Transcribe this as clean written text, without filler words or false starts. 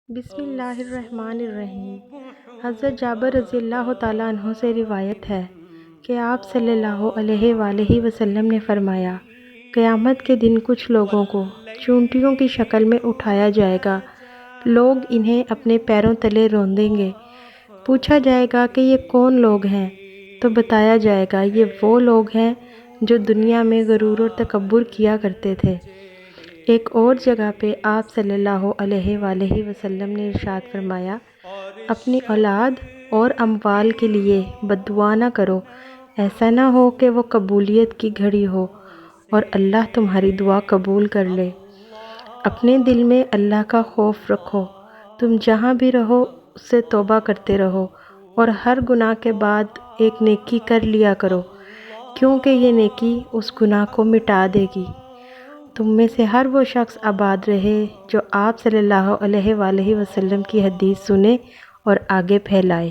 بسم اللہ الرحمن الرحیم۔ حضرت جابر رضی اللہ تعالیٰ عنہ سے روایت ہے کہ آپ صلی اللہ علیہ وآلہ وسلم نے فرمایا، قیامت کے دن کچھ لوگوں کو چونٹیوں کی شکل میں اٹھایا جائے گا۔ لوگ انہیں اپنے پیروں تلے روندیں گے۔ پوچھا جائے گا کہ یہ کون لوگ ہیں؟ تو بتایا جائے گا یہ وہ لوگ ہیں جو دنیا میں غرور و تکبر کیا کرتے تھے۔ ایک اور جگہ پہ آپ صلی اللہ علیہ وآلہ وسلم نے ارشاد فرمایا، اپنی اولاد اور اموال کے لیے بد دعا نہ کرو، ایسا نہ ہو کہ وہ قبولیت کی گھڑی ہو اور اللہ تمہاری دعا قبول کر لے۔ اپنے دل میں اللہ کا خوف رکھو، تم جہاں بھی رہو اس سے توبہ کرتے رہو اور ہر گناہ کے بعد ایک نیکی کر لیا کرو، کیونکہ یہ نیکی اس گناہ کو مٹا دے گی۔ تم میں سے ہر وہ شخص آباد رہے جو آپ صلی اللہ علیہ وآلہ وسلم کی حدیث سنے اور آگے پھیلائے۔